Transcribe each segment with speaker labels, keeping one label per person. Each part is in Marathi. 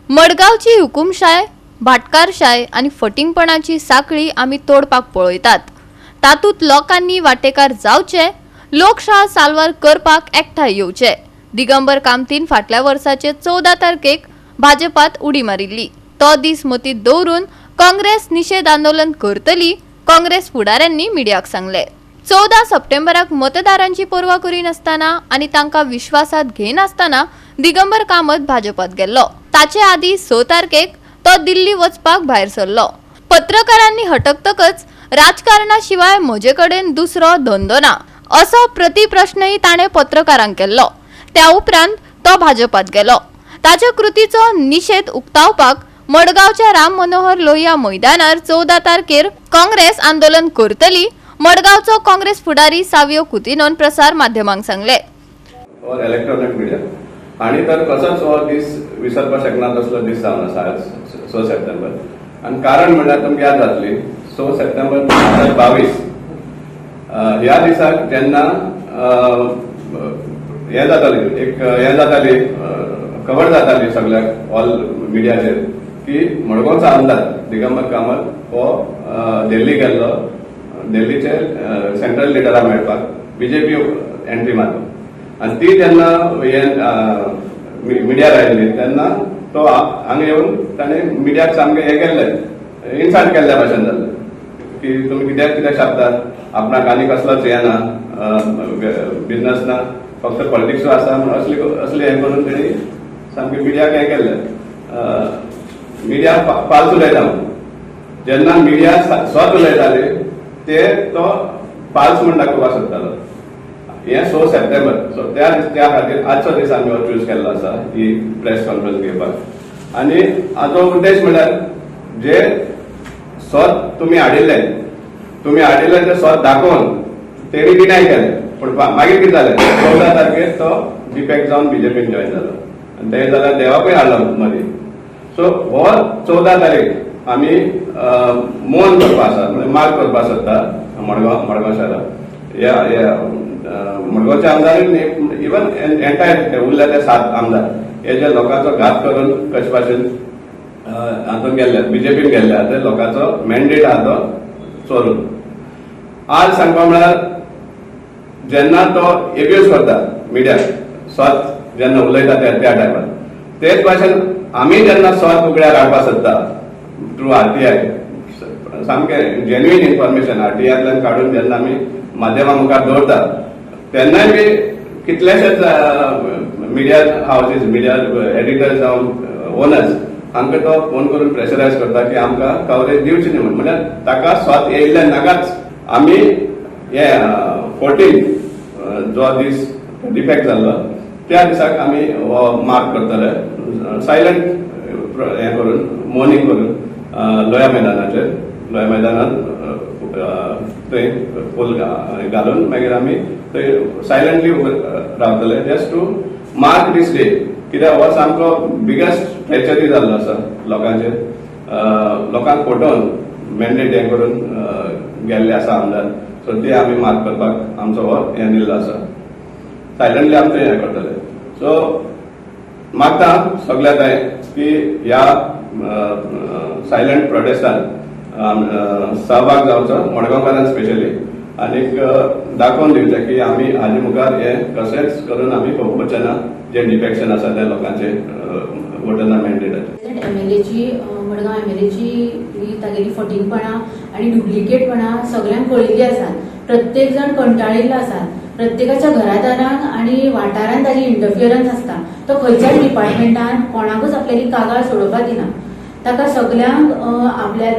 Speaker 1: मडगावची हुकुमशाय, भाटकारशाय आणि फटिंगपणाची साखळी आम्ही तोडपाक पळयतात. तातूंत लोकांनी वांटेकार जावचे, लोकशाह साल्वार करपाक एकठांय येवचे. दिगंबर कामतीन फाटल्या वर्साचे 14 तारखेक भाजपात उडी मारिल्ली. तो दीस मतींत दवरून काँग्रेस निषेध आंदोलन करतली, काँग्रेस फुडाऱ्यांनी मिडियाक सांगले. 14 सप्टेंबराक मतदारांची पर्वा करिनासतना आणि तांकां विश्वासात घेनासतना दिगंबर कामत भाजपात गेल्लो. ताचे आदी 6 तारखेक तो दिल्ली वचपाक भायर सरलो. पत्रकारांनी हटकतकच राजकारणा शिवाय म्हजे कडेन दुसरो धंदो ना असो प्रतिप्रश्नही ताणें पत्रकारांक केल्लो. त्या उपरांत तो भाजपात गेलो. ताच्या कृतीचो निषेध उक्तावपाक मडगावच्या राम मनोहर लोहिया मैदानार 14 तारखेर काँग्रेस आंदोलन करतली, मडगावचो काँग्रेस फुडारी सावियो कुतिनोन प्रसार माध्यमांक सांगले.
Speaker 2: इलेक्ट्रॉनिक मीडिया आणि तर कसोच हो दीस विसरपाक शकना तसलो दीस जावन आसा 6 सप्टेंबर. आणि कारण म्हणल्यार तुमकां याद जातली 6 सप्टेंबर 2022 ह्या दिसाक जेन्ना हे जाताली कवर जाताली सगळ्याक ऑल मिडियाचेर की मडगांवचो आमदार दिगंबर कामत हो दिल्ली गेल्लो, दिल्लीचे सेंट्रल लिडराक मेळपाक बीजेपी एंट्री मारलो. आणि ती जेन्ना मिडियार आयिल्ली तेन्ना तो हांगा येवन ताणें मिडियाक सामकें हें केल्लें, इन्सल्ट केल्ल्या भशेन जालें की तुमी कित्याक शापतात, आपणाक आनी कसलोच हें ना, बिझनस ना, फक्त पॉलिटिक्स आसा म्हणून असले हें करून तेणी सामकें मिडियाक हें केल्लें. मिडिया फाल्स उलयता जेन्ना मिडिया स्वत उलयताले ते तो फाल्स म्हण दाखोवपाक सोदतालो. हे 6 सप्टेंबर सो त्या खातीर आजचो दीस आमी हो चूज केल्लो आसा ही प्रेस कॉन्फरन्स घेवपाक. आनी हाचो उद्देश म्हणल्यार जे स्वत तुमी हाडिल्ले ते स्वत दाखोवन तेणी डिनाय केलें. पूण मागीर कितें जालें 14 तारखेर तो डिफेक्ट जावन बीजेपीन जॉयन जालो आनी ते जाल्यार देवाकूय हाडलो मदीं. सो हो 14 तारीख आमी मौन करपाक आसा, मार्क करपाक सोदता मडगांव शाराक. मडगांवचे आमदार इवन एंटायर उरले ते 7 आमदार हे जे लोकांचो घात करून कशे भाशेन हातून गेल्ले, बीजेपीन गेल्ले ते लोकांचो मॅन्डेट आहा तो चोरून. आज सांगपा म्हळ्यार जेन्ना तो एब्यूज करता मिडियाक स्वत जेन्ना उलयता त्या टायमार, तेच भाशेन आमी जेन्ना स्वत उगड्यार हाडपाक सोदता थ्रू आरटीआय सामकें जेन्युइन इन्फॉर्मेशन आरटीआयतल्यान काडून जेन्ना आमी माध्यमां मुखार दवरता तेन्नाय बी कितलेशेच मिडिया हावजीस, मिडिया एडिटर्स जावं ओनर्स आमकां तो फोन करून प्रेशरायज करता की आमकां कवरेज दिवची न्ही म्हणून. म्हणल्यार ताका स्वत येयल्ले नाकाच आमी हे 14 जो दीस डिफेक्ट जाल्लो त्या दिसाक आमी हो मार्क करतले सायलंट हें करून मॉर्निंग करून लोया मैदानात थंय फूल घालून मागीर आमी थंय सायलंटली रावतले just to mark this day. कित्याक हो सामको बिगेस्ट ट्रेजडी जाल्लो आसा लोकांचेर. लोकांक फटोवन मॅन्डेट हें करून गेल्ले आसा आमदार. सो ते आमी मार्क करपाक आमचो हो हें दिल्लो आसा. सायलंटली आमी हें करतले. सो मागता सगळ्याक की ह्या सायलंट प्रोटेस्टान सहभाग जावचो मडगांवकारांक स्पेशली आनीक दाखोवन दिवचें की आमी हाजे मुखार हे कशेंच करून आमी पळोवपाचें ना जे डिफेक्शन आसा त्या लोकांचे वोटरां मॅन्डेटाचेर.
Speaker 3: एमएलएची मडगांव एमएलएची ही तागेली फटिंगपणां आनी डुप्लिकेटपणां सगळ्यांक कळिल्ली आसा. प्रत्येक जण कंटाळिल्लो आसा. प्रत्येकाच्या घरादारांत आनी वाठारांत ताजी इंटरफियरन्स आसता. तो खंयच्याच डिपार्टमेंटान कोणाकूच आपल्याली कागाळ सोडोवपाक दिना. ताका सगळ्यांक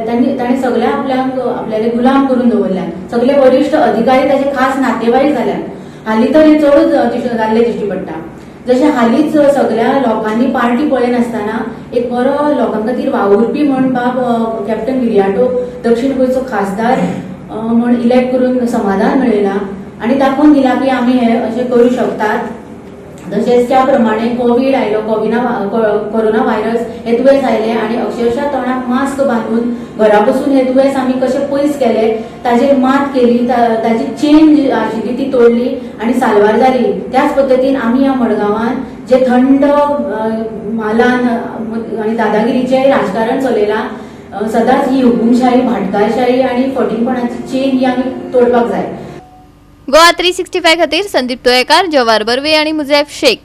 Speaker 3: ताणें सगळ्या आपल्याले गुलाम करून दवरल्यात. सगळे वरिश्ठ अधिकारी ताचे खास नातेवाईक जाल्यात. हालीं तर हें चडूच जाल्लें दिश्टी पडटा. जशें हालींच सगळ्या लोकांनी पार्टी पळयनासतना एक बरो लोकां खातीर वावुरपी म्हण बाब कॅप्टन विरियाटो दक्षिण गोंयचो खासदार म्हण इलेक्ट करून समाधान मेळयलां आनी दाखोवन दिला की आमी हे अशें करूं शकतात. तशेंच त्या प्रमाणे कोविड आयलो, कोरोना व्हायरस हे दुयेंस आयले आनी अक्षरशः तोंडाक मास्क बांदून घरा बसून हे दुयेंस आमी कशें पयस केले, ताजेर मात केली, ताची चेन जी आशिल्ली ती तोडली आनी साल्वार जाली. त्याच पद्दतीन आमी ह्या मडगांवान जे थंड मालान आणि दादागिरीचे राजकारण चलयलां सदांच ही हुकुमशाही भाटकारशाही आणि फटींगपणाची चेन ही आमी तोडपाक जाय.
Speaker 1: गोवा 365 खातीर संदीप तोयेकार, जवाहर बर्वे आणि मुझैफ शेख.